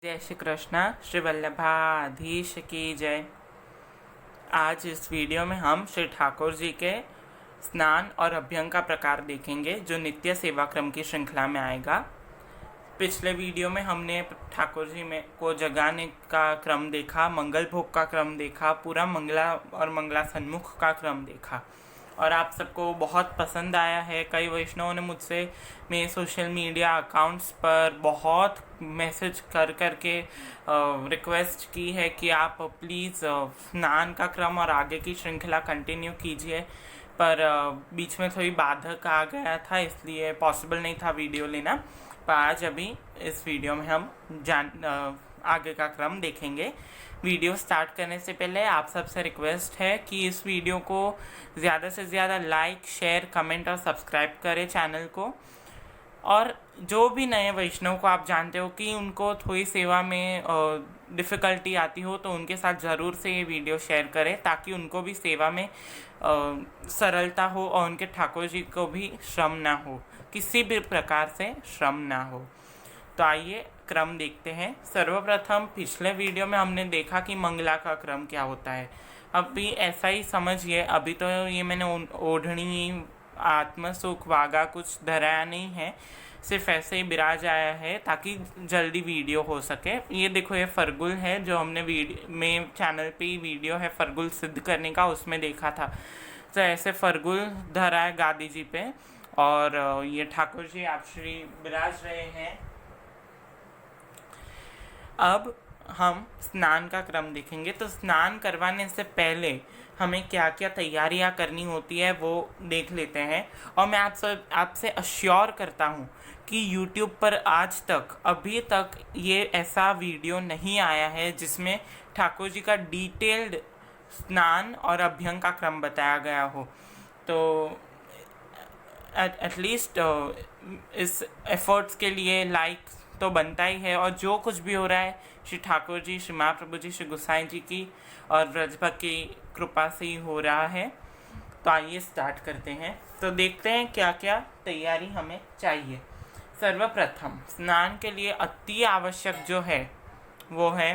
जय श्री कृष्णा। श्री वल्लभाधीश की जय। आज इस वीडियो में हम श्री ठाकुर जी के स्नान और अभ्यंग का प्रकार देखेंगे जो नित्य सेवा क्रम की श्रृंखला में आएगा। पिछले वीडियो में हमने ठाकुर जी में को जगाने का क्रम देखा, मंगल भोग का क्रम देखा, पूरा मंगला और मंगला सन्मुख का क्रम देखा और आप सबको बहुत पसंद आया है। कई वैष्णवों ने मुझसे मेरे सोशल मीडिया अकाउंट्स पर बहुत मैसेज कर के रिक्वेस्ट की है कि आप प्लीज़ स्नान का क्रम और आगे की श्रृंखला कंटिन्यू कीजिए, पर बीच में थोड़ी बाधक आ गया था इसलिए पॉसिबल नहीं था वीडियो लेना। पर आज अभी इस वीडियो में हम आगे का क्रम देखेंगे। वीडियो स्टार्ट करने से पहले आप सबसे रिक्वेस्ट है कि इस वीडियो को ज़्यादा से ज़्यादा लाइक, शेयर, कमेंट और सब्सक्राइब करें चैनल को। और जो भी नए वैष्णव को आप जानते हो कि उनको थोड़ी सेवा में डिफ़िकल्टी आती हो तो उनके साथ ज़रूर से ये वीडियो शेयर करें ताकि उनको भी सेवा में सरलता हो और उनके ठाकुर जी को भी श्रम ना हो, किसी भी प्रकार से श्रम ना हो। तो आइए क्रम देखते हैं। सर्वप्रथम पिछले वीडियो में हमने देखा कि मंगला का क्रम क्या होता है। अब भी ऐसा ही समझिए, अभी तो ये मैंने ओढ़नी, आत्मसुख, वागा कुछ धराया नहीं है, सिर्फ ऐसे ही विराज आया है ताकि जल्दी वीडियो हो सके। ये देखो, ये फरगुल है जो हमने में चैनल पे ही वीडियो है फरगुल सिद्ध करने का, उसमें देखा था। तो ऐसे फरगुल धरा है गादी जी पे और ये ठाकुर जी आप श्री विराज रहे हैं। अब हम स्नान का क्रम देखेंगे। तो स्नान करवाने से पहले हमें क्या क्या तैयारियां करनी होती है वो देख लेते हैं। और मैं आपसे अश्योर करता हूँ कि YouTube पर आज तक अभी तक ये ऐसा वीडियो नहीं आया है जिसमें ठाकुर जी का डिटेल्ड स्नान और अभ्यंग का क्रम बताया गया हो। तो एटलीस्ट इस एफर्ट्स के लिए लाइक तो बनता ही है। और जो कुछ भी हो रहा है श्री ठाकुर जी, श्री महाप्रभु जी, श्री गोसाई जी की और ब्रजभक्त की कृपा से ही हो रहा है। तो आइए स्टार्ट करते हैं। तो देखते हैं क्या क्या तैयारी हमें चाहिए। सर्वप्रथम स्नान के लिए अति आवश्यक जो है वो है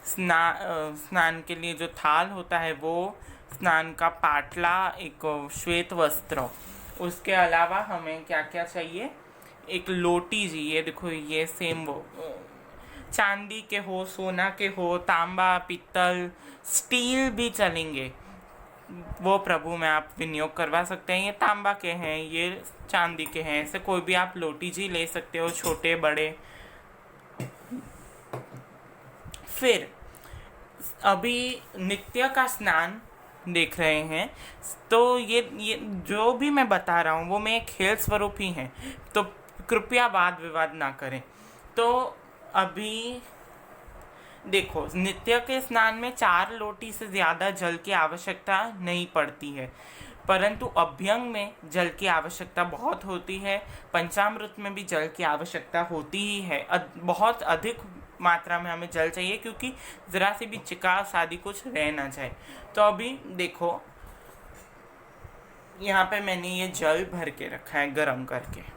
स्नान के लिए जो थाल होता है वो स्नान का पाटला, एक श्वेत वस्त्र। उसके अलावा हमें क्या क्या चाहिए, एक लोटी जी, ये देखो, ये सेम वो चांदी के हो, सोना के हो, तांबा, पित्तल, स्टील भी चलेंगे, वो प्रभु में आप विनियोग करवा सकते हैं। ये तांबा के हैं, ये चांदी के हैं, ऐसे कोई भी आप लोटी जी ले सकते हो, छोटे बड़े। फिर अभी नित्य का स्नान देख रहे हैं, तो ये जो भी मैं बता रहा हूँ वो मैं खेल स्वरूप ही है, तो कृपया वाद विवाद ना करें। तो अभी देखो, नित्य के स्नान में 4 लोटी से ज़्यादा जल की आवश्यकता नहीं पड़ती है, परंतु अभ्यंग में जल की आवश्यकता बहुत होती है। पंचामृत में भी जल की आवश्यकता होती ही है। बहुत अधिक मात्रा में हमें जल चाहिए क्योंकि ज़रा सी भी चिकास आदि कुछ रह ना जाए। तो अभी देखो, यहाँ पे मैंने ये जल भर के रखा है गरम करके।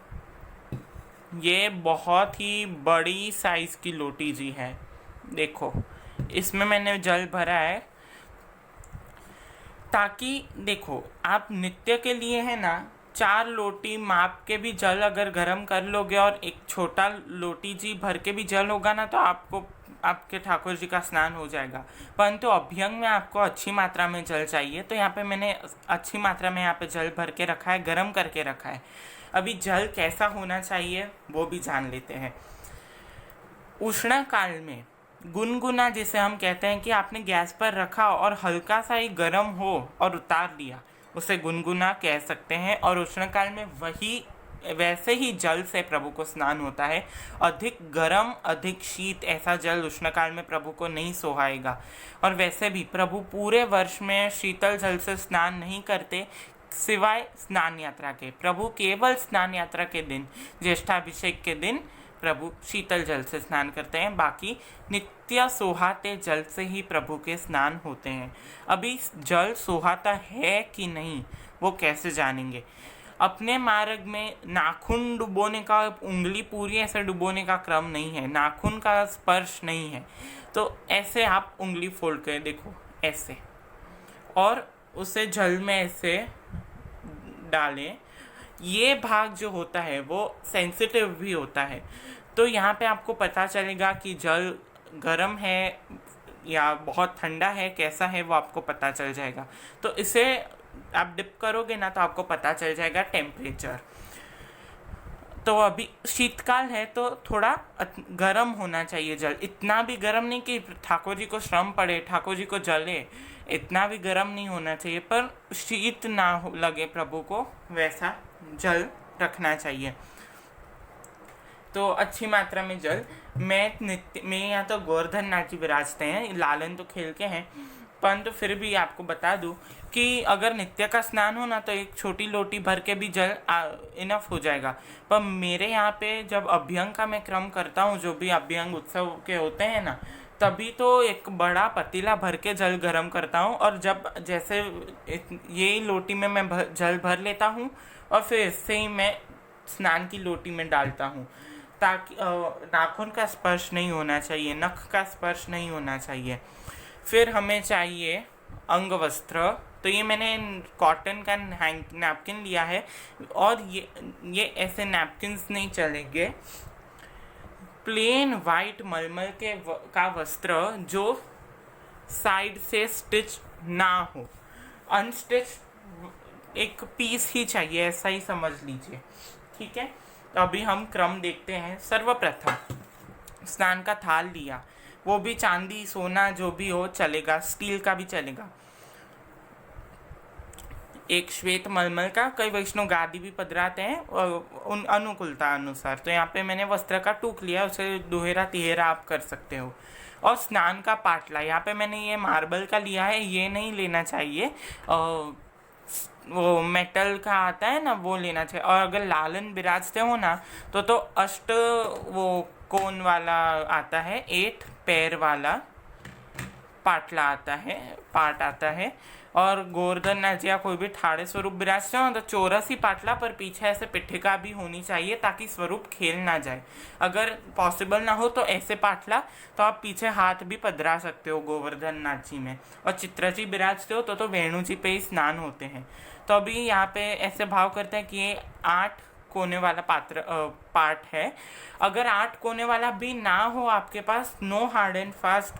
ये बहुत ही बड़ी साइज़ की लोटी जी है, देखो इसमें मैंने जल भरा है ताकि देखो, आप नित्य के लिए है ना 4 लोटी माप के भी जल अगर गर्म कर लोगे और एक छोटा लोटी जी भर के भी जल होगा ना तो आपको आपके ठाकुर जी का स्नान हो जाएगा। परंतु अभ्यंग में आपको अच्छी मात्रा में जल चाहिए, तो यहाँ पे मैंने अच्छी मात्रा में यहाँ पे जल भर के रखा है, गर्म करके रखा है। अभी जल कैसा होना चाहिए वो भी जान लेते हैं। उष्ण काल में गुनगुना, जिसे हम कहते हैं कि आपने गैस पर रखा और हल्का सा ही गर्म हो और उतार लिया, उसे गुनगुना कह सकते हैं। और उष्ण काल में वैसे ही जल से प्रभु को स्नान होता है। अधिक गर्म, अधिक शीत ऐसा जल उष्ण काल में प्रभु को नहीं सोहाएगा। और वैसे भी प्रभु पूरे वर्ष में शीतल जल से स्नान नहीं करते सिवाय स्नान यात्रा के। प्रभु केवल स्नान यात्रा के दिन, ज्येष्ठाभिषेक के दिन प्रभु शीतल जल से स्नान करते हैं, बाकी नित्य सोहाते जल से ही प्रभु के स्नान होते हैं। अभी जल सोहाता है कि नहीं वो कैसे जानेंगे। अपने मार्ग में नाखून डुबोने का, उंगली पूरी ऐसे डुबोने का क्रम नहीं है, नाखून का स्पर्श नहीं है। तो ऐसे आप उंगली फोल्ड करें, देखो ऐसे, और उसे जल में ऐसे डालें। ये भाग जो होता है वो सेंसिटिव भी होता है, तो यहाँ पे आपको पता चलेगा कि जल गर्म है या बहुत ठंडा है, कैसा है वो आपको पता चल जाएगा। तो इसे आप डिप करोगे ना तो आपको पता चल जाएगा टेम्परेचर। तो अभी शीतकाल है तो थोड़ा गर्म होना चाहिए जल, इतना भी गर्म नहीं कि ठाकुर जी को श्रम पड़े, ठाकुर जी को जले, इतना भी गर्म नहीं होना चाहिए, पर शीत ना लगे प्रभु को, वैसा जल रखना चाहिए। तो अच्छी मात्रा में जल। मैं यहाँ तो गोवर्धन नाथ जी विराजते हैं, लालन तो खेल के हैं, परंतु फिर भी आपको बता दूं कि अगर नित्य का स्नान हो ना तो एक छोटी लोटी भर के भी जल इनफ हो जाएगा। पर मेरे यहाँ पे जब अभ्यंग का मैं क्रम करता हूँ, जो भी अभ्यंग उत्सव के होते हैं ना, तभी तो एक बड़ा पतीला भर के जल गर्म करता हूँ, और जब जैसे ये लोटी में मैं जल भर लेता हूँ और फिर इससे ही मैं स्नान की लोटी में डालता हूँ, ताकि नाखून का स्पर्श नहीं होना चाहिए, नख का स्पर्श नहीं होना चाहिए। फिर हमें चाहिए अंग वस्त्र। तो ये मैंने कॉटन का नैपकिन लिया है, और ये ऐसे नैपकिन्स नहीं चलेंगे, प्लेन वाइट मलमल का वस्त्र जो साइड से स्टिच ना हो, अनस्टिच एक पीस ही चाहिए, ऐसा ही समझ लीजिए, ठीक है। तो अभी हम क्रम देखते हैं। सर्वप्रथम स्नान का थाल लिया, वो भी चांदी सोना जो भी हो चलेगा, स्टील का भी चलेगा। एक श्वेत मलमल का, कई वैष्णव गादी भी पधराते हैं उन अनुकूलता अनुसार। तो यहाँ पे मैंने वस्त्र का टूक लिया, उसे दोहरा तिहेरा आप कर सकते हो। और स्नान का पाटला, यहाँ पे मैंने ये मार्बल का लिया है, ये नहीं लेना चाहिए, वो मेटल का आता है ना, वो लेना चाहिए। और अगर लालन विराजते हो ना तो अष्ट वो कोन वाला आता है, 8 पैर वाला पाटला आता है, पाट आता है। और गोवर्धन नाथ जी या कोई भी ठाड़े स्वरूप विराजते हो तो चौरस ही पाटला, पर पीछे ऐसे पिठिका भी होनी चाहिए ताकि स्वरूप खेल ना जाए। अगर पॉसिबल ना हो तो ऐसे पाटला, तो आप पीछे हाथ भी पधरा सकते हो गोवर्धन नाथ जी में। और चित्र जी विराजते हो तो वेणु जी पे ही स्नान होते हैं। तो अभी यहाँ पे ऐसे भाव करते हैं कि ये 8 कोने वाला पार्ट है। अगर 8 कोने वाला भी ना हो आपके पास, नो हार्ड एंड फास्ट,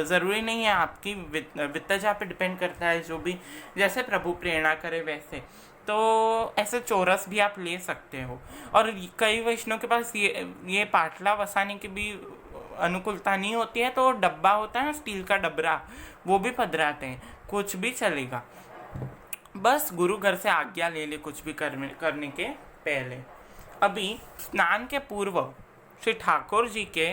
ज़रूरी नहीं है, आपकी वित्तजा पे डिपेंड करता है, जो भी जैसे प्रभु प्रेरणा करे वैसे। तो ऐसे चौरस भी आप ले सकते हो। और कई वैष्णव के पास ये पाटला वसाने की भी अनुकूलता नहीं होती है, तो डब्बा होता है ना, स्टील का डबरा, वो भी पधराते हैं, कुछ भी चलेगा। बस गुरु घर से आज्ञा ले ले कुछ भी करने के पहले। अभी स्नान के पूर्व श्री ठाकुर जी के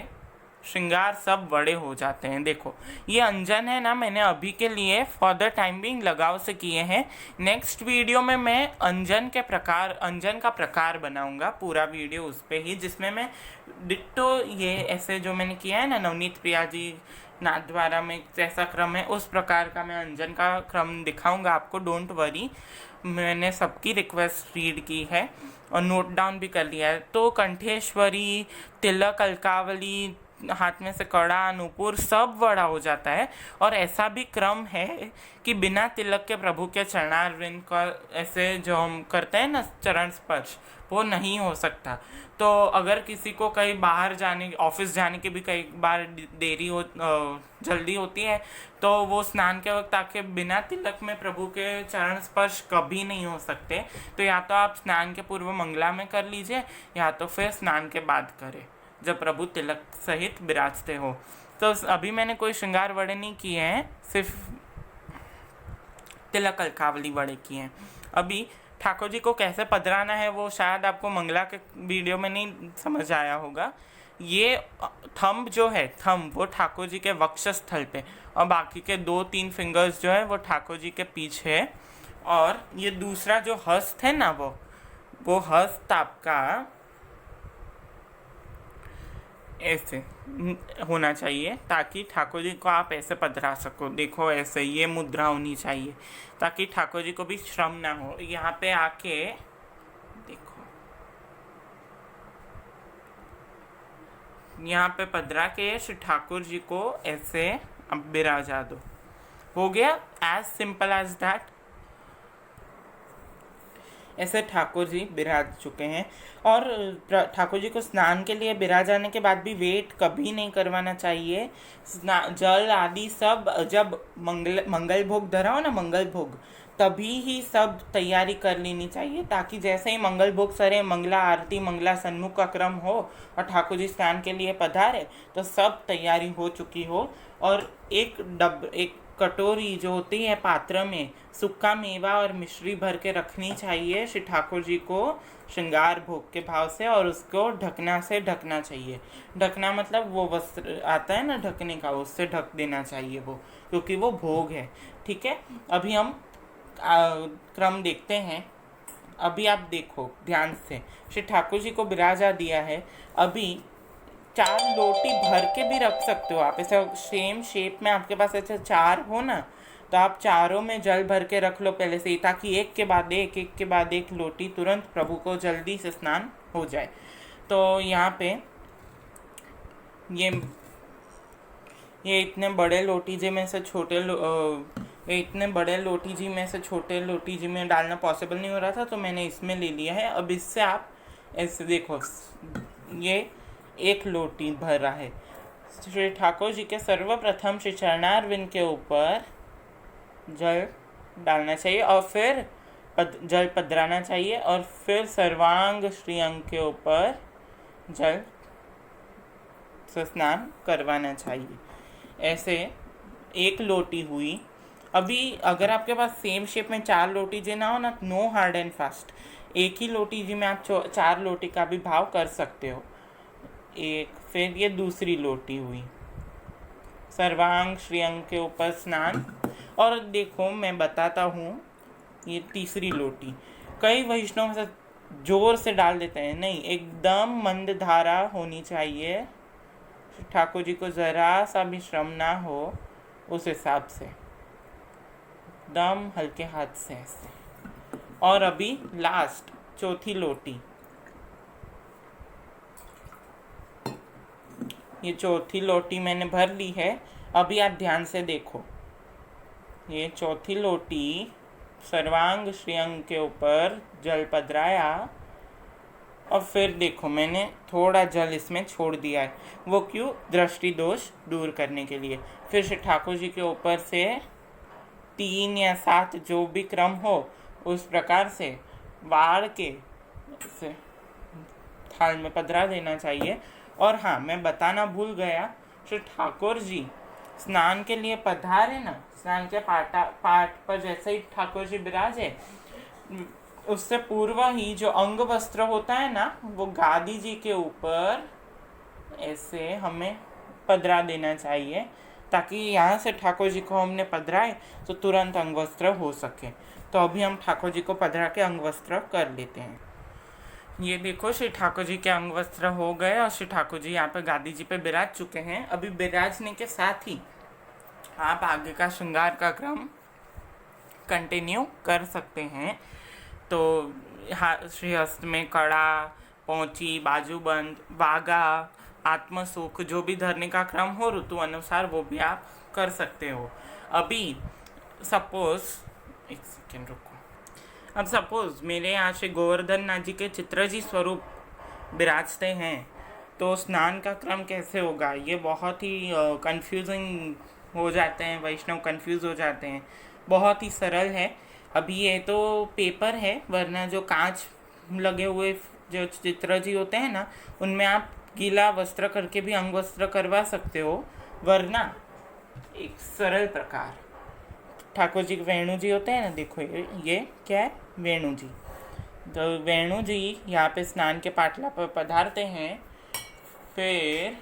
श्रृंगार सब बड़े हो जाते हैं। देखो ये अंजन है ना, मैंने अभी के लिए फॉर द टाइम बिंग लगाव से किए हैं। नेक्स्ट वीडियो में मैं अंजन का प्रकार बनाऊंगा, पूरा वीडियो उस पे ही, जिसमें मैं डिट्टो ये ऐसे जो मैंने किया है ना नवनीत प्रिया जी नाथ द्वारा में जैसा क्रम है, उस प्रकार का मैं अंजन का क्रम दिखाऊंगा आपको। डोंट वरी, मैंने सबकी रिक्वेस्ट रीड की है और नोट डाउन भी कर लिया है। तो कंठेश्वरी, तिलक, अलकावली, हाथ में से कड़ा, नूपुर सब बड़ा हो जाता है। और ऐसा भी क्रम है कि बिना तिलक के प्रभु के चरणारविंद का ऐसे जो हम करते हैं ना चरण स्पर्श, वो नहीं हो सकता। तो अगर किसी को कहीं बाहर जाने, ऑफिस जाने की भी कई बार जल्दी होती है, तो वो स्नान के वक्त आके बिना तिलक में प्रभु के चरण स्पर्श कभी नहीं हो सकते। तो या तो आप स्नान के पूर्व मंगला में कर लीजिए, या तो फिर स्नान के बाद करें जब प्रभु तिलक सहित विराजते हो। तो अभी मैंने कोई श्रृंगार वड़े नहीं किए हैं, सिर्फ तिलक अलकावली वड़े किए हैं। अभी ठाकुर जी को कैसे पधराना है वो शायद आपको मंगला के वीडियो में नहीं समझ आया होगा। ये थंब जो है, थंब वो ठाकुर जी के वक्षस्थल पे, और बाकी के 2-3 फिंगर्स जो है वो ठाकुर जी के पीछे है। और ये दूसरा जो हस्त है ना, वो हस्त आपका ऐसे होना चाहिए, ताकि ठाकुर जी को आप ऐसे पधरा सको। देखो ऐसे ये मुद्रा होनी चाहिए ताकि ठाकुर जी को भी श्रम ना हो। यहाँ पे आके देखो यहाँ पे पधरा के श्री ठाकुर जी को ऐसे अब बिराजा दो। हो गया, एज सिंपल एज दैट। ऐसे ठाकुर जी बिराज चुके हैं। और ठाकुर जी को स्नान के लिए बिराज जाने के बाद भी वेट कभी नहीं करवाना चाहिए। जल आदि सब जब मंगल भोग धरा हो ना, मंगल भोग, तभी ही सब तैयारी कर लेनी चाहिए, ताकि जैसे ही मंगल भोग सरे, मंगला आरती, मंगला सन्मुख का क्रम हो और ठाकुर जी स्नान के लिए पधारे तो सब तैयारी हो चुकी हो। और एक कटोरी जो होती है पात्र में सूखा मेवा और मिश्री भर के रखनी चाहिए श्री ठाकुर जी को श्रृंगार भोग के भाव से, और उसको ढकना से ढकना चाहिए। ढकना मतलब वो वस्त्र आता है ना ढकने का, उससे ढक देना चाहिए वो, क्योंकि वो भोग है। ठीक है, अभी हम क्रम देखते हैं। अभी आप देखो ध्यान से, श्री ठाकुर जी को बिराजा दिया है। अभी 4 लोटी भर के भी रख सकते हो आप, ऐसे सेम शेप में आपके पास ऐसे 4 हो ना, तो आप चारों में जल भर के रख लो पहले से ही, ताकि एक के बाद एक लोटी तुरंत प्रभु को जल्दी से स्नान हो जाए। तो यहाँ पे ये इतने बड़े लोटी जी में से छोटे लोटी जी में डालना पॉसिबल नहीं हो रहा था, तो मैंने इसमें ले लिया है। अब इससे आप ऐसे देखो, ये 1 लोटी भर रहा है। श्री ठाकुर जी के सर्वप्रथम श्री चरणारविंद के ऊपर जल डालना चाहिए और फिर जल पधराना चाहिए, और फिर सर्वांग श्रीअंग के ऊपर जल से स्नान करवाना चाहिए। ऐसे 1 लोटी हुई। अभी अगर आपके पास सेम शेप में 4 लोटी जी ना हो ना, नो हार्ड एंड फास्ट, एक ही लोटी जी में आप 4 लोटी का भी भाव कर सकते हो। फिर ये दूसरी लोटी हुई, सर्वांग श्रीअंग के ऊपर स्नान। और देखो मैं बताता हूँ, ये तीसरी लोटी। कई वैष्णव से जोर से डाल देते हैं, नहीं, एकदम मंद धारा होनी चाहिए, ठाकुर जी को जरा सा भी श्रम ना हो, उस हिसाब से दम हल्के हाथ से ऐसे। और अभी लास्ट चौथी लोटी, ये चौथी लोटी मैंने भर ली है। अभी आप ध्यान से देखो, ये चौथी लोटी सर्वांग श्रीअंग के ऊपर जल पधराया, और फिर देखो मैंने थोड़ा जल इसमें छोड़ दिया है। वो क्यों? दृष्टि दोष दूर करने के लिए। फिर श्री ठाकुर जी के ऊपर से 3 या 7 जो भी क्रम हो उस प्रकार से वाड़ के से थाल में पधरा देना चाहिए। और हाँ, मैं बताना भूल गया, श्री ठाकुर जी स्नान के लिए पधारे ना, स्नान के पाठ पर जैसे ही ठाकुर जी बिराजे, उससे पूर्व ही जो अंग वस्त्र होता है ना, वो गादी जी के ऊपर ऐसे हमें पधरा देना चाहिए, ताकि यहाँ से ठाकुर जी को हमने पधराए तो तुरंत अंग वस्त्र हो सके। तो अभी हम ठाकुर जी को पधरा के अंग वस्त्र कर लेते हैं। ये देखो, श्री ठाकुर जी के अंग वस्त्र हो गए और श्री ठाकुर जी यहाँ पे गादी जी पे बिराज चुके हैं। अभी बिराजने के साथ ही आप आगे का श्रृंगार का क्रम कंटिन्यू कर सकते हैं। तो श्रीहस्त में कड़ा, पौंची, बाजूबंद, वागा, आत्मसुख, जो भी धरने का क्रम हो ऋतु अनुसार, वो भी आप कर सकते हो। अभी सपोज, एक सेकेंड रुको, अब सपोज मेरे यहाँ से गोवर्धन नाथ जी के चित्र जी स्वरूप विराजते हैं, तो स्नान का क्रम कैसे होगा? ये बहुत ही कंफ्यूजिंग हो जाते हैं, वैष्णव कंफ्यूज हो जाते हैं। बहुत ही सरल है। अभी ये तो पेपर है, वरना जो कांच लगे हुए जो चित्र जी होते हैं ना, उनमें आप गीला वस्त्र करके भी अंग वस्त्र करवा सकते हो। वरना एक सरल प्रकार, ठाकुर जी वेणु जी होते हैं ना, देखो ये क्या है, वेणु जी। तो वेणु जी यहाँ पे स्नान के पाटला पर पधारते हैं। फिर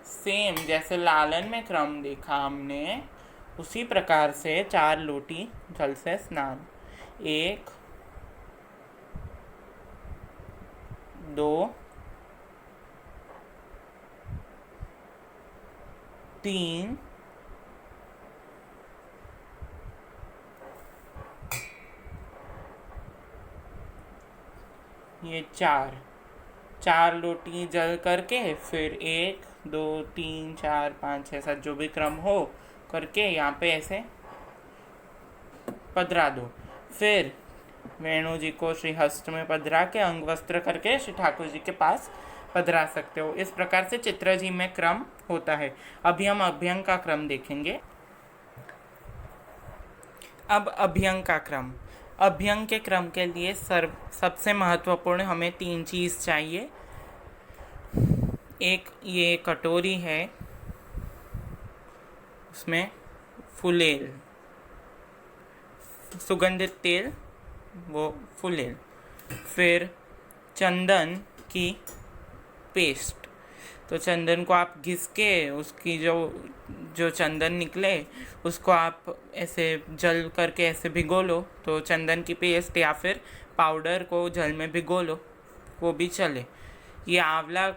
सेम जैसे लालन में क्रम देखा हमने, उसी प्रकार से 4 लोटी जल से स्नान। 1, 2, 3, 4, ये 4 लोटी जल करके फिर 1 2 3 4 5 6 7 जो भी क्रम हो करके यहाँ पे ऐसे पधरा दो। फिर वेणु जी को श्रीहस्त में पधरा के अंग वस्त्र करके श्री ठाकुर जी के पास पधरा सकते हो। इस प्रकार से चित्र जी में क्रम होता है। अभी हम अभ्यंग का क्रम देखेंगे। अब अभ्यंग का क्रम। अभ्यंग के क्रम के लिए सबसे महत्वपूर्ण हमें 3 चीज़ चाहिए। एक ये कटोरी है, उसमें फुलेल, सुगंधित तेल, वो फुलेल। फिर चंदन की पेस्ट, तो चंदन को आप घिस के उसकी जो चंदन निकले उसको आप ऐसे जल करके ऐसे भिगो लो, तो चंदन की पेस्ट, या फिर पाउडर को जल में भिगो लो, वो भी चले। ये आंवला,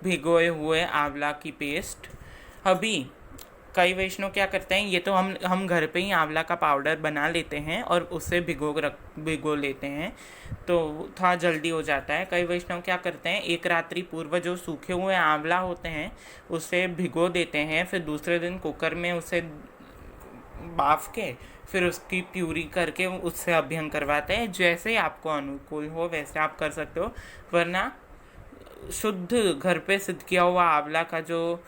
भिगोए हुए आंवला की पेस्ट। अभी कई वैष्णव क्या करते हैं, ये तो हम घर पे ही आंवला का पाउडर बना लेते हैं और उसे भिगो लेते हैं, तो थोड़ा जल्दी हो जाता है। कई वैष्णव क्या करते हैं, एक रात्रि पूर्व जो सूखे हुए आंवला होते हैं उसे भिगो देते हैं, फिर दूसरे दिन कुकर में उसे बाफ के फिर उसकी प्यूरी करके उससे अभ्यंग करवाते हैं। जैसे आपको अनुकूल हो वैसे आप कर सकते हो, वरना शुद्ध घर पे सिद्ध किया हुआ आंवला का जो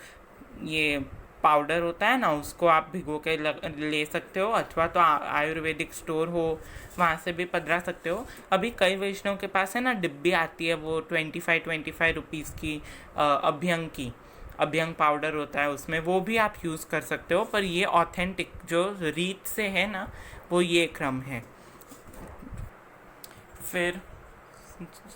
ये पाउडर होता है ना, उसको आप भिगो के ले सकते हो, अथवा तो आयुर्वेदिक स्टोर हो वहाँ से भी पधरा सकते हो। अभी कई वैष्णव के पास है ना डिब्बी आती है, वो 25 रुपीज़ की अभ्यंग पाउडर होता है उसमें, वो भी आप यूज़ कर सकते हो। पर ये ऑथेंटिक जो रीत से है ना, वो ये क्रम है। फिर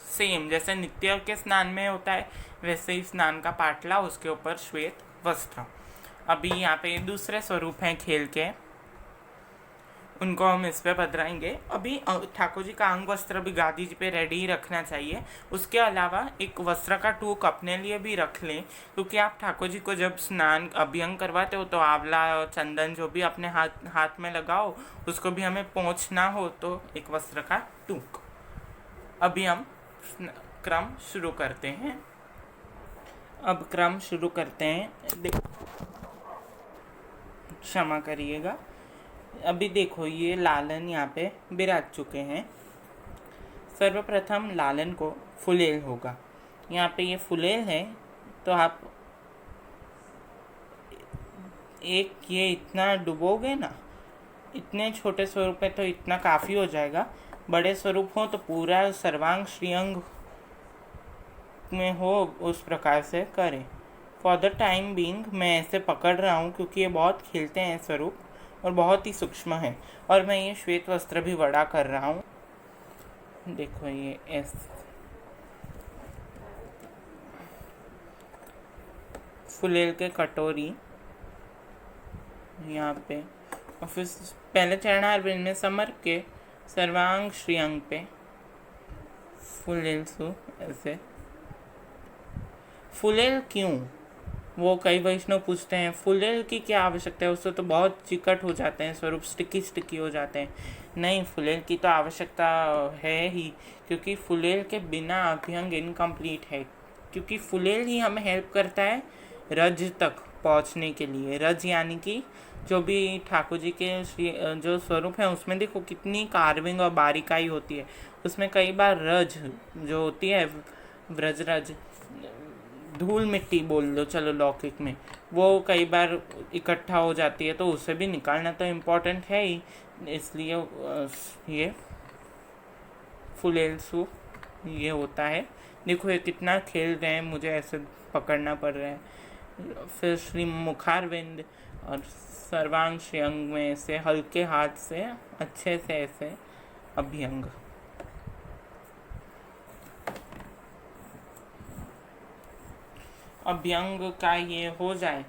सेम जैसे नित्य के स्नान में होता है वैसे ही स्नान का पाटला, उसके ऊपर श्वेत वस्त्र। अभी यहाँ पे दूसरे स्वरूप हैं खेल के, उनको हम इस पे पधराएंगे। अभी ठाकुर जी का अंग वस्त्र भी गादी जी पे रेडी ही रखना चाहिए। उसके अलावा एक वस्त्र का टूक अपने लिए भी रख लें, क्योंकि आप ठाकुर जी को जब स्नान अभ्यंग करवाते हो तो आंवला और चंदन जो भी अपने हाथ में लगाओ, उसको भी हमें पोंछना हो, तो एक वस्त्र का टूक। अभी हम क्रम शुरू करते हैं। अब क्रम शुरू करते हैं। क्षमा करिएगा। अभी देखो ये लालन यहाँ पे विराज चुके हैं। सर्वप्रथम लालन को फुलेल होगा। यहाँ पे ये फुलेल है, तो आप एक ये इतना डुबोगे ना, इतने छोटे स्वरूप में तो इतना काफ़ी हो जाएगा। बड़े स्वरूप हो तो पूरा सर्वांग श्रीअंग में हो, उस प्रकार से करें। फॉर द टाइम बीइंग मैं ऐसे पकड़ रहा हूँ क्योंकि ये बहुत खिलते हैं स्वरूप और बहुत ही सूक्ष्म है, और मैं ये श्वेत वस्त्र भी बड़ा कर रहा हूँ। देखो ये ऐसे फुलेल के कटोरी यहाँ पे, और फिर पहले चरणारविंद में समर्प के सर्वांग श्रीअंग पे फुलेल सु ऐसे। फुलेल क्यों, वो कई वैष्णव पूछते हैं फुलेल की क्या आवश्यकता है, उससे तो बहुत चिकट हो जाते हैं स्वरूप, स्टिकी हो जाते हैं। नहीं, फुलेल की तो आवश्यकता है ही, क्योंकि फुलेल के बिना अभ्यंग इनकम्प्लीट है। क्योंकि फुलेल ही हमें हेल्प करता है रज तक पहुंचने के लिए। रज यानी कि जो भी ठाकुर जी के जो स्वरूप है उसमें देखो कितनी कार्विंग और बारीकाई होती है। उसमें कई बार रज जो होती है, व्रज रज, धूल मिट्टी बोल लो चलो लौकिक में, वो कई बार इकट्ठा हो जाती है, तो उसे भी निकालना तो इम्पोर्टेंट है ही। इसलिए ये फुलेलसु ये होता है। देखो ये कितना खेल रहे हैं, मुझे ऐसे पकड़ना पड़ रहा है। फिर श्री मुखारविंद और सर्वांग श्रीअंग में ऐसे हल्के हाथ से अच्छे से ऐसे अभ्यंग। अभ्यंग का ये हो जाए,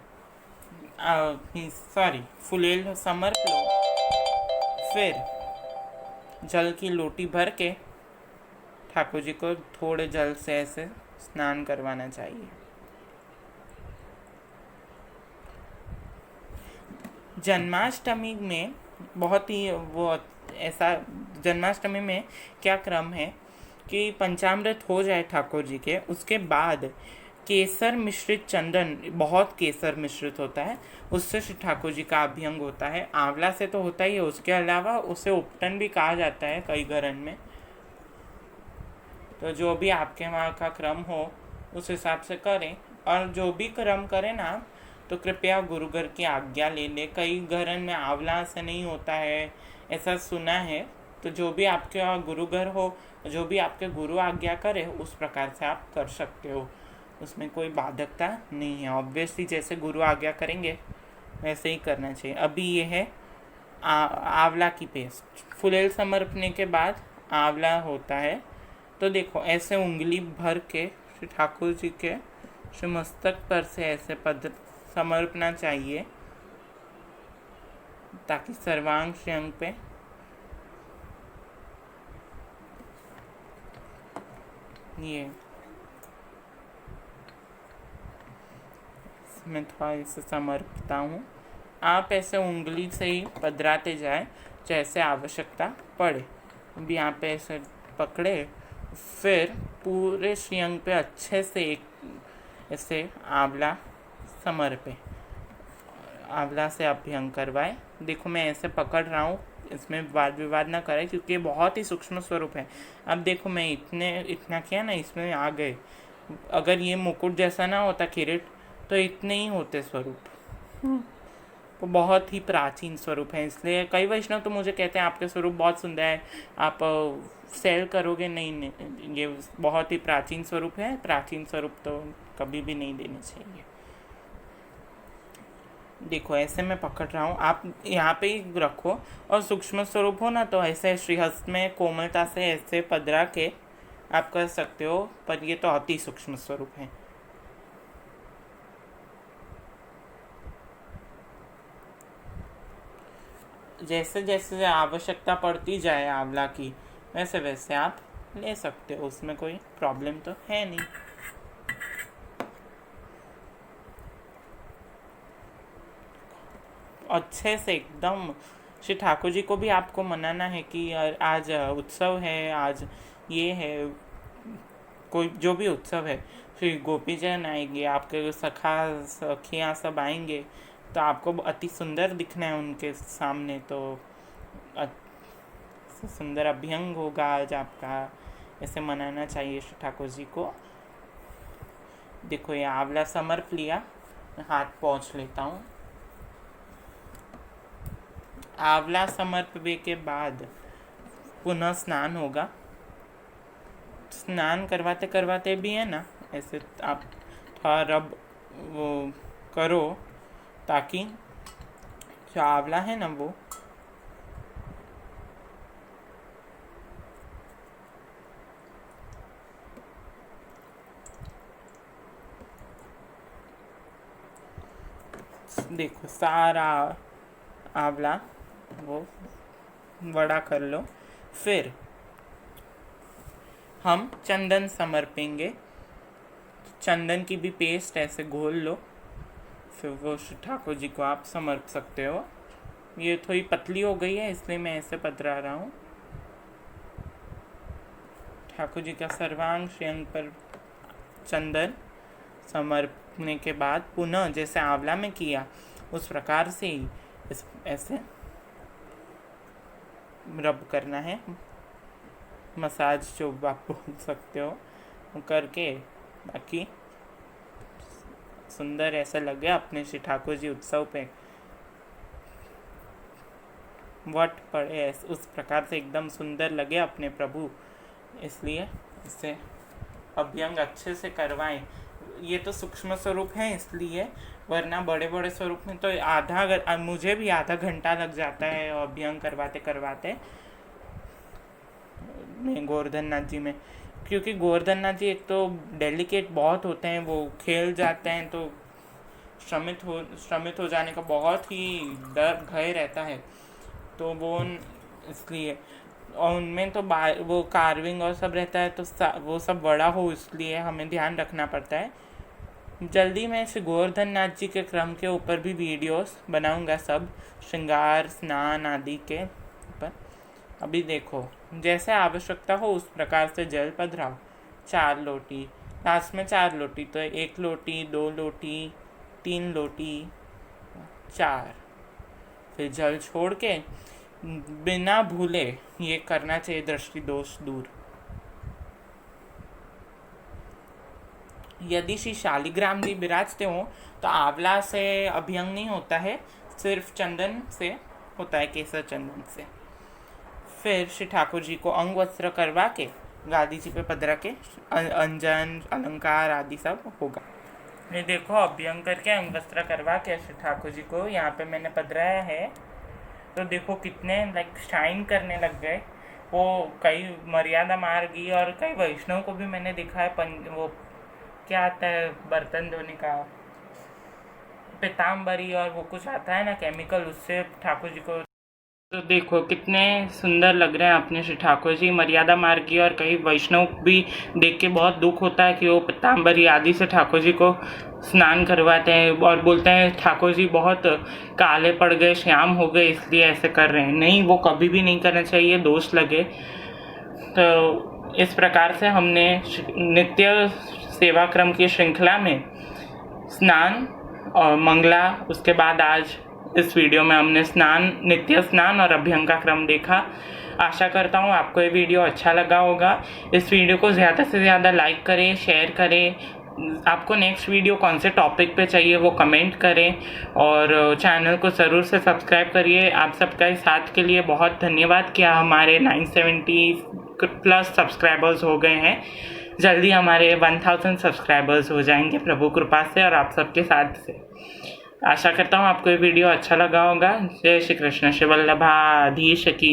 फुलेल समर्प लो। फिर जल की लोटी भर के ठाकुर जी को थोड़े जल से ऐसे स्नान करवाना चाहिए। जन्माष्टमी में बहुत ही वो ऐसा, जन्माष्टमी में क्या क्रम है, कि पंचामृत हो जाए ठाकुर जी के, उसके बाद केसर मिश्रित चंदन, बहुत केसर मिश्रित होता है, उससे श्री ठाकुर जी का अभ्यंग होता है। आंवला से तो होता ही है, उसके अलावा उसे उपटन भी कहा जाता है कई घरन में। तो जो भी आपके वहाँ का क्रम हो उस हिसाब से करें, और जो भी क्रम करें ना तो कृपया गुरुगर की आज्ञा ले ले। कई घरन में आंवला से नहीं होता है, ऐसा सुना है। तो जो भी आपके वहाँ गुरुगर हो, जो भी आपके गुरु आज्ञा करे उस प्रकार से आप कर सकते हो, उसमें कोई बाधकता नहीं है। ऑब्वियसली जैसे गुरु आज्ञा करेंगे वैसे ही करना चाहिए। अभी ये है आंवला की पेस्ट। फुलेल समर्पणे के बाद आंवला होता है। तो देखो ऐसे उंगली भर के श्री ठाकुर जी के श्री मस्तक पर से ऐसे पद समर्पना चाहिए, ताकि सर्वांग श्रेयांग पे ये मैं थोड़ा इसे समर्पता हूँ। आप ऐसे उंगली से ही पधराते जाए जैसे आवश्यकता पड़े। अभी यहाँ पे ऐसे पकड़े, फिर पूरे श्रेयांग पे अच्छे से एक ऐसे आंवला समर्पे, आंवला से अभ्यंग करवाए। देखो मैं ऐसे पकड़ रहा हूँ, इसमें वाद विवाद ना करें क्योंकि ये बहुत ही सूक्ष्म स्वरूप है। अब देखो मैं इतना किया ना, इसमें आ गए। अगर ये मुकुट जैसा ना होता किरीट तो इतने ही होते स्वरूप। तो बहुत ही प्राचीन स्वरूप है, इसलिए कई वैष्णव तो मुझे कहते हैं आपके स्वरूप बहुत सुंदर है, आप सेल करोगे। नहीं, ये बहुत ही प्राचीन स्वरूप है। प्राचीन स्वरूप तो कभी भी नहीं देने चाहिए। देखो ऐसे मैं पकड़ रहा हूँ, आप यहाँ पे ही रखो। और सूक्ष्म स्वरूप हो ना तो ऐसे श्रीहस्त में कोमलता से ऐसे पधरा के आप कर सकते हो, पर ये तो अति सूक्ष्म स्वरूप है। जैसे जैसे आवश्यकता पड़ती जाए आंवला की, वैसे वैसे आप ले सकते हो, उसमें कोई प्रॉब्लम तो है नहीं। अच्छे से एकदम श्री ठाकुर जी को भी आपको मनाना है कि आज उत्सव है, आज ये है, कोई जो भी उत्सव है, श्री गोपीजन आएंगे, आपके सखा सखियाँ सब आएंगे, तो आपको अति सुंदर दिखना है उनके सामने। तो सुंदर अभ्यंग होगा आज आपका, ऐसे मनाना चाहिए श्री ठाकुर जी को। देखो ये आंवला समर्प लिया, हाथ पोंछ लेता हूँ। आंवला समर्पवे के बाद पुनः स्नान होगा। स्नान करवाते करवाते भी है ना, ऐसे आप थोड़ा रब वो करो, ताकि जो आंवला है ना वो देखो सारा आंवला वो बड़ा कर लो। फिर हम चंदन समर्पेंगे। चंदन की भी पेस्ट ऐसे घोल लो, फिर वो ठाकुर जी को आप समर्प सकते हो। ये थोड़ी पतली हो गई है इसलिए मैं ऐसे पधरा रहा हूँ। ठाकुर जी का सर्वांग श्रेयांग पर चंदन समर्पने के बाद पुनः जैसे आंवला में किया उस प्रकार से ही ऐसे रब करना है, मसाज जो आप बोल सकते हो करके, बाकी सुंदर ऐसा लगे अपने श्री ठाकुर जी उत्सव पे वट पड़े, उस प्रकार से एकदम सुंदर लगे अपने प्रभु, इसलिए इसे अभ्यंग अच्छे से करवाएं। ये तो सूक्ष्म स्वरूप है इसलिए, वरना बड़े बड़े स्वरूप में तो मुझे भी आधा घंटा लग जाता है अभ्यंग करवाते करवाते में गोवर्धन नाथ जी में, क्योंकि गोवर्धन नाथ जी एक तो डेलिकेट बहुत होते हैं, वो खेल जाते हैं तो श्रमित हो जाने का बहुत ही डर भय रहता है। तो वो इसलिए, और उनमें तो वो कार्विंग और सब रहता है, तो वो सब बड़ा हो इसलिए हमें ध्यान रखना पड़ता है। जल्दी मैं श्री गोवर्धन नाथ जी के क्रम के ऊपर भी वीडियोस बनाऊंगा, सब श्रृंगार स्नान आदि के ऊपर। अभी देखो जैसे आवश्यकता हो उस प्रकार से जल पधराओ। 4 लोटी, लास्ट में 4 लोटी, तो 1 लोटी, 2 लोटी, 3 लोटी, 4। फिर जल छोड़ के बिना भूले ये करना चाहिए दृष्टि दोष दूर। यदि श्री शालिग्राम जी विराजते हो तो आंवला से अभ्यंग नहीं होता है, सिर्फ चंदन से होता है, केसर चंदन से। फिर श्री ठाकुर जी को अंग वस्त्र करवा के गादी जी पे पधरा के अंजन अलंकार आदि सब होगा। ये देखो, अभ्यंग करके अंग वस्त्र करवा के श्री ठाकुर जी को यहाँ पे मैंने पधराया है। तो देखो कितने शाइन करने लग गए। वो कई मर्यादा मार्गी और कई वैष्णव को भी मैंने देखा है वो क्या आता है बर्तन धोने का, पीताम्बरी और वो कुछ आता है ना केमिकल, उससे ठाकुर जी को। तो देखो कितने सुंदर लग रहे हैं अपने श्री ठाकुर जी। मर्यादा मार्गी और कई वैष्णव भी देख के बहुत दुख होता है कि वो पीताम्बरी आदि से ठाकुर जी को स्नान करवाते हैं और बोलते हैं ठाकुर जी बहुत काले पड़ गए, श्याम हो गए, इसलिए ऐसे कर रहे हैं। नहीं, वो कभी भी नहीं करना चाहिए, दोष लगे। तो इस प्रकार से हमने नित्य सेवा क्रम की श्रृंखला में स्नान और मंगला, उसके बाद आज इस वीडियो में हमने नित्य स्नान और अभ्यंग का क्रम देखा। आशा करता हूँ आपको ये वीडियो अच्छा लगा होगा। इस वीडियो को ज़्यादा से ज़्यादा लाइक करें, शेयर करें। आपको नेक्स्ट वीडियो कौन से टॉपिक पे चाहिए वो कमेंट करें और चैनल को ज़रूर से सब्सक्राइब करिए। आप सबका साथ के लिए बहुत धन्यवाद। क्या हमारे 970+ सब्सक्राइबर्स हो गए हैं। जल्दी हमारे 1000 सब्सक्राइबर्स हो जाएंगे प्रभु कृपा से और आप सबके साथ से। आशा करता हूँ आपको ये वीडियो अच्छा लगा होगा। जय श्री कृष्ण। शिव वल्लभाधीश की।